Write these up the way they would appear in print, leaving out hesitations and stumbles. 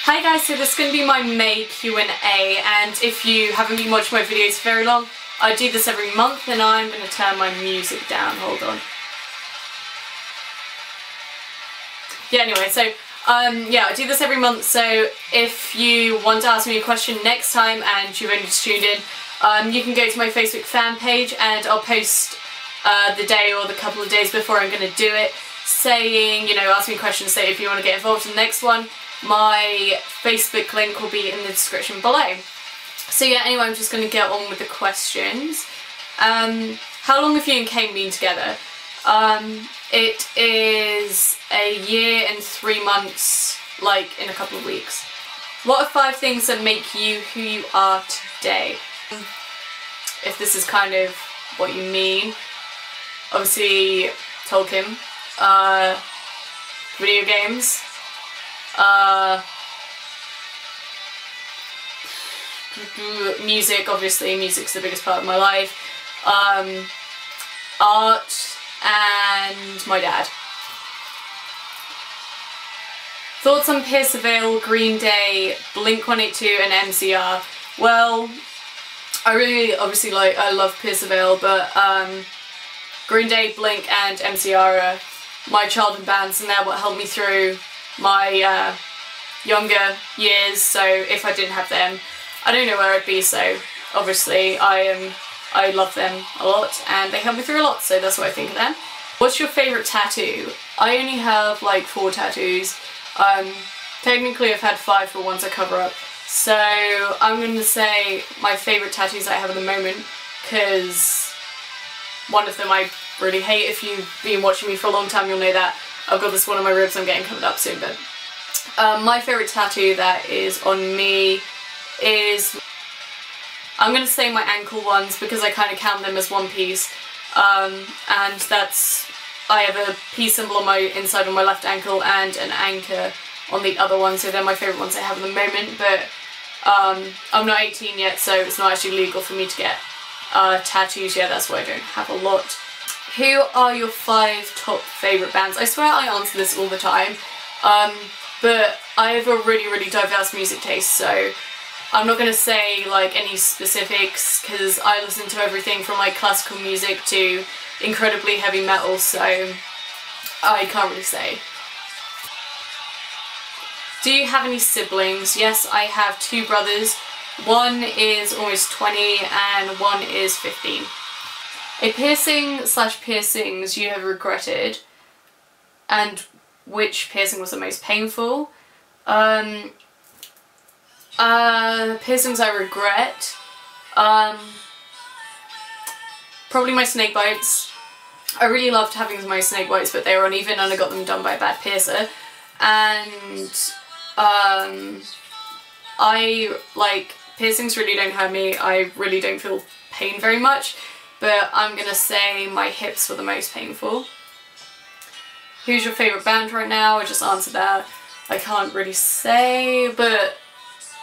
Hi guys, so this is going to be my May Q&A, and if you haven't been watching my videos for very long, I do this every month and I'm going to turn my music down. Hold on. Yeah, anyway, so yeah, I do this every month, so if you want to ask me a question next time and you've only just tuned in, you can go to my Facebook fan page and I'll post the day or the couple of days before I'm going to do it, saying, you know, ask me questions, say if you want to get involved in the next one. My Facebook link will be in the description below. So yeah, anyway, I'm just going to get on with the questions. How long have you and Kane been together? It is a year and 3 months, like in a couple of weeks. What are 5 things that make you who you are today? If this is kind of what you mean. Obviously, Tolkien, video games, music, obviously, music's the biggest part of my life, art, and my dad. Thoughts on Pierce Veil, Green Day, Blink-182 and MCR? Well, I really, obviously, I love Pierce Veil, but Green Day, Blink and MCR are my childhood bands, and they're what helped me through my younger years, so if I didn't have them, I don't know where I'd be, so obviously I love them a lot and they helped me through a lot, so that's what I think of them. What's your favourite tattoo? I only have like 4 tattoos. Technically I've had 5 for ones I cover up, so I'm going to say my favourite tattoos I have at the moment, because one of them I really hate. If you've been watching me for a long time you'll know that. I've got this one on my ribs I'm getting covered up soon, but my favourite tattoo that is on me is, I'm going to say my ankle ones because I kind of count them as one piece, and that's, I have a peace symbol on my inside on my left ankle and an anchor on the other one, so they're my favourite ones I have at the moment, but I'm not 18 yet, so it's not actually legal for me to get tattoos yet, that's why I don't have a lot. Who are your 5 top favourite bands? I swear I answer this all the time, but I have a really diverse music taste, so I'm not going to say like any specifics because I listen to everything from like classical music to incredibly heavy metal, so I can't really say. Do you have any siblings? Yes, I have 2 brothers. One is almost 20 and one is 15. A piercing / piercings you have regretted, and which piercing was the most painful? Piercings I regret, probably my snake bites. I really loved having my snake bites, but they were uneven and I got them done by a bad piercer. And I, like, piercings really don't hurt me. I really don't feel pain very much, but I'm gonna say my hips were the most painful. Who's your favourite band right now? I just answered that. I can't really say, but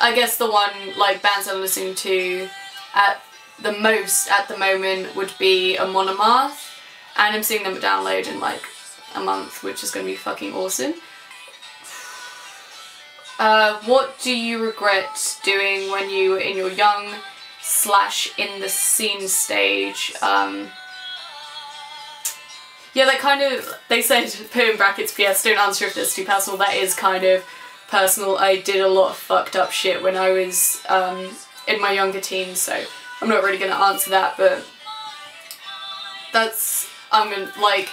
I guess the one, like, bands I'm listening to at the most at the moment would be a Monomath, and I'm seeing them download in like a month, which is going to be fucking awesome. What do you regret doing when you were in your young / in the scene stage? Yeah, that kind of, they said, put in brackets, PS, don't answer if that's too personal. That is kind of personal. I did a lot of fucked up shit when I was in my younger teens, so I'm not really going to answer that, but that's, like,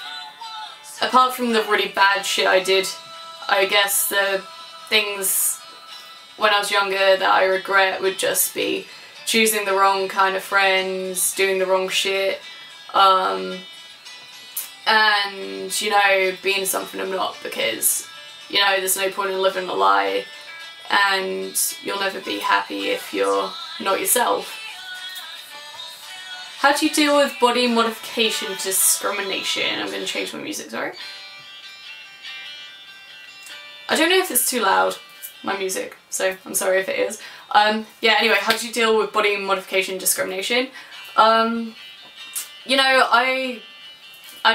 apart from the really bad shit I did, I guess the things when I was younger that I regret would just be choosing the wrong kind of friends, doing the wrong shit, and, you know, being something I'm not, because, you know, there's no point in living a lie, and you'll never be happy if you're not yourself. How do you deal with body modification discrimination? I'm going to change my music, sorry. I don't know if it's too loud, my music, so I'm sorry if it is. Yeah, anyway, how do you deal with body modification discrimination? You know, I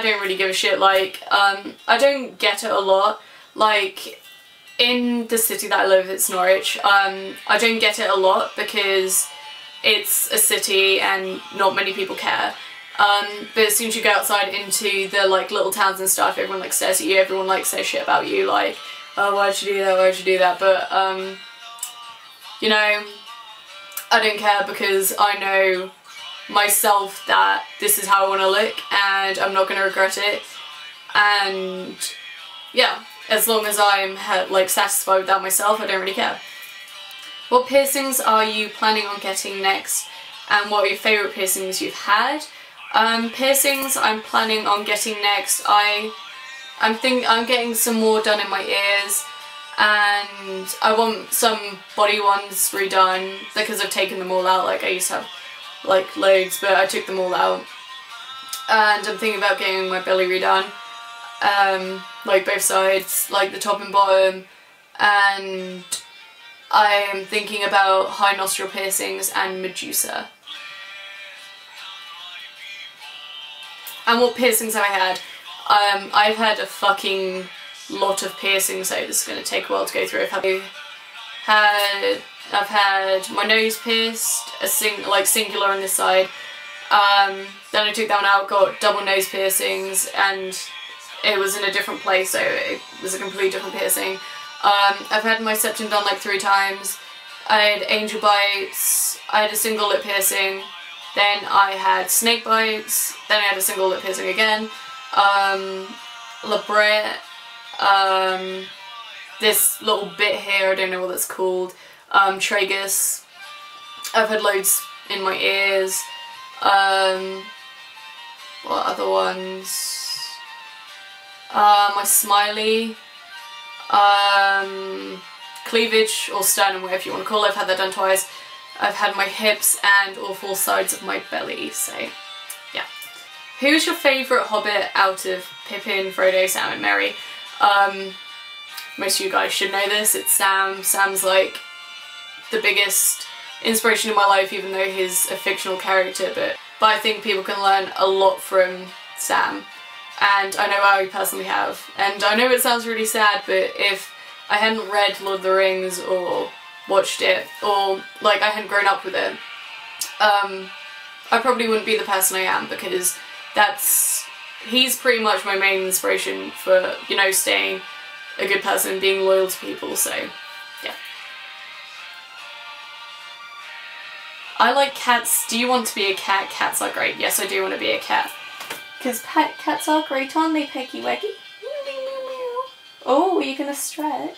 don't really give a shit, like, I don't get it a lot. Like, in the city that I live, it's Norwich. I don't get it a lot because it's a city and not many people care. But as soon as you go outside into the like little towns and stuff, everyone like stares at you, everyone like says shit about you, like, oh, why'd you do that, why'd you do that? But you know, I don't care because I know myself that this is how I want to look and I'm not going to regret it. And yeah, as long as I'm like satisfied with that myself, I don't really care. What piercings are you planning on getting next, and what are your favourite piercings you've had? Piercings I'm planning on getting next, I'm getting some more done in my ears, and I want some body ones redone because I've taken them all out. Like, I used to have like loads, but I took them all out. And I'm thinking about getting my belly redone, like both sides, like the top and bottom, and I am thinking about high nostril piercings and Medusa. And what piercings have I had? I've had a fucking lot of piercings, so this is going to take a while to go through. I've had my nose pierced, singular on this side. Then I took that one out, got double nose piercings, and it was in a different place, so it was a completely different piercing. I've had my septum done like 3 times. I had angel bites, I had a single lip piercing, then I had snake bites, then I had a single lip piercing again, labret, this little bit here, I don't know what that's called, tragus. I've had loads in my ears. What other ones? My smiley, cleavage or sternum, whatever you want to call it. I've had that done twice. I've had my hips and all 4 sides of my belly, so yeah. Who's your favourite hobbit out of Pippin, Frodo, Sam and Merry? Most of you guys should know this, it's Sam. Sam's like the biggest inspiration in my life, even though he's a fictional character, but I think people can learn a lot from Sam, and I know I personally have. And I know it sounds really sad, but if I hadn't read Lord of the Rings or watched it, or like I hadn't grown up with it, I probably wouldn't be the person I am, because he's pretty much my main inspiration for, you know, staying a good person and being loyal to people, so yeah. I like cats. Do you want to be a cat? Cats are great. Yes, I do want to be a cat. Because pet cats are great, aren't they, Peggy Weggy? Oh, are you going to stretch?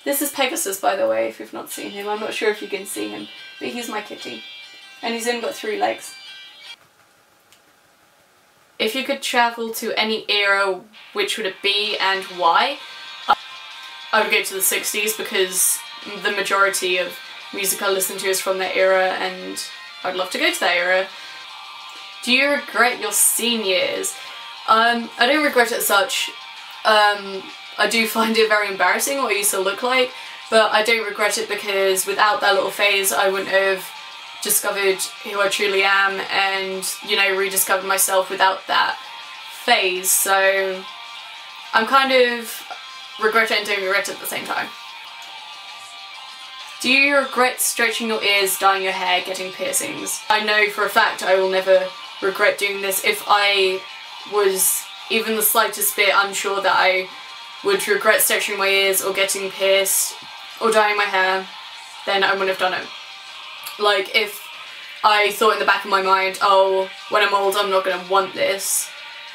This is Pegasus, by the way, if you've not seen him. I'm not sure if you can see him, but he's my kitty. And he's only got 3 legs. If you could travel to any era, which would it be and why? I would go to the 60s, because the majority of music I listen to is from that era, and I'd love to go to that era. Do you regret your scene years? I don't regret it as such. I do find it very embarrassing what I used to look like, but I don't regret it because without that little phase I wouldn't have discovered who I truly am and, you know, rediscovered myself without that phase. So I'm kind of regret it and don't regret it at the same time. Do you regret stretching your ears, dyeing your hair, getting piercings? I know for a fact I will never regret doing this. If I was even the slightest bit unsure that I would regret stretching my ears or getting pierced or dyeing my hair, then I wouldn't have done it. Like, if I thought in the back of my mind, oh, when I'm old I'm not going to want this,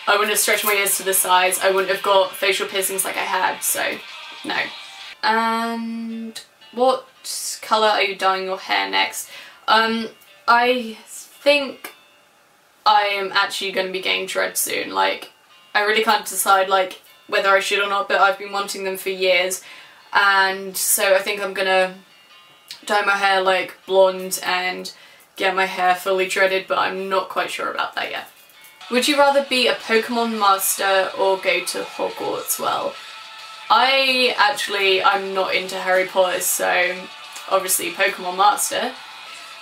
I wouldn't have stretched my ears to the sides, I wouldn't have got facial piercings like I had, so no. And what colour are you dyeing your hair next? I think I am actually going to be getting dreads soon. Like, I really can't decide like whether I should or not, but I've been wanting them for years, and so I think I'm gonna dye my hair like blonde and get my hair fully dreaded, but I'm not quite sure about that yet. Would you rather be a Pokemon master or go to Hogwarts? Well, I'm not into Harry Potter, so obviously Pokemon master.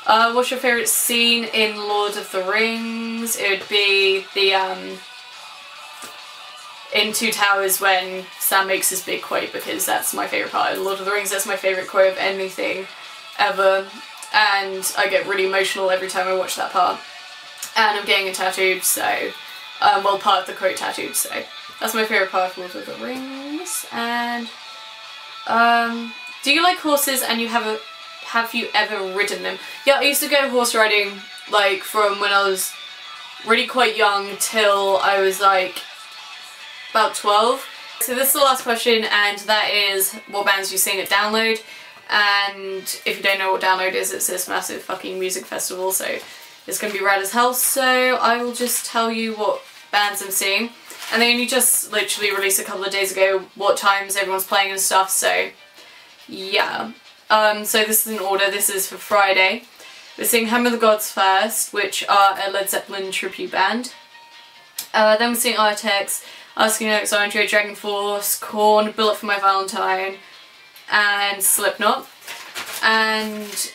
What's your favourite scene in Lord of the Rings? It would be the in Two Towers when Sam makes his big quote, because that's my favourite part of Lord of the Rings. That's my favourite quote of anything ever, and I get really emotional every time I watch that part. And I'm getting it tattooed, so, well, part of the quote tattooed, so that's my favourite part of Lord of the Rings. And, do you like horses, and have you ever ridden them? Yeah, I used to go horse riding, like, from when I was really quite young till I was, like, about 12. So this is the last question, and that is, what bands do you sing at Download? And if you don't know what Download is, it's this massive fucking music festival, so it's gonna be rad as hell. So I will just tell you what bands I'm seeing. And they only just literally released a couple of days ago what times everyone's playing and stuff, so yeah. So this is in order. This is for Friday. We're seeing Hammer of the Gods first, which are a Led Zeppelin tribute band. Then we're seeing Artex, Asking Alexandria, Dragon Force, Korn, Bullet for My Valentine, and Slipknot. And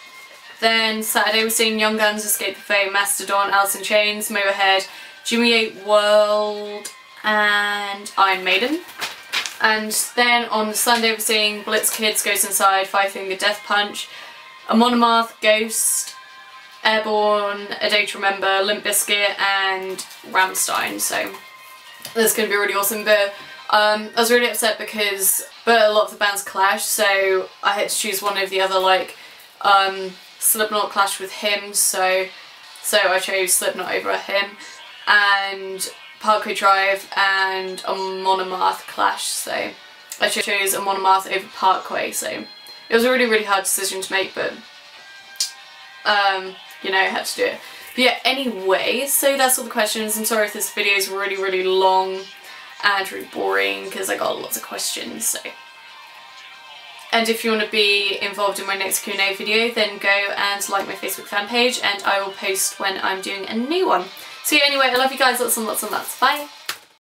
then Saturday we're seeing Young Guns, Escape the Fate, Mastodon, Alice in Chains, Motorhead, Jimmy 8 World, and Iron Maiden. And then on Sunday we're seeing Blitz Kids, Ghost Inside, Five Finger Death Punch, A Monomath, Ghost, Airborne, A Day to Remember, Limp Bizkit, and Rammstein. So that's going to be really awesome. But I was really upset because a lot of the bands clashed, so I had to choose one of the other, like, Slipknot clashed with Him, so I chose Slipknot over Him, and Parkway Drive and A Monomath clash, so I chose A Monomath over Parkway, so it was a really, really hard decision to make, but you know, I had to do it. But yeah, anyway, so that's all the questions. I'm sorry if this video is really, really long and really boring, because I got lots of questions, so. And if you want to be involved in my next Q&A video, then go and like my Facebook fan page, and I will post when I'm doing a new one. So yeah, anyway, I love you guys lots and lots and lots. Bye!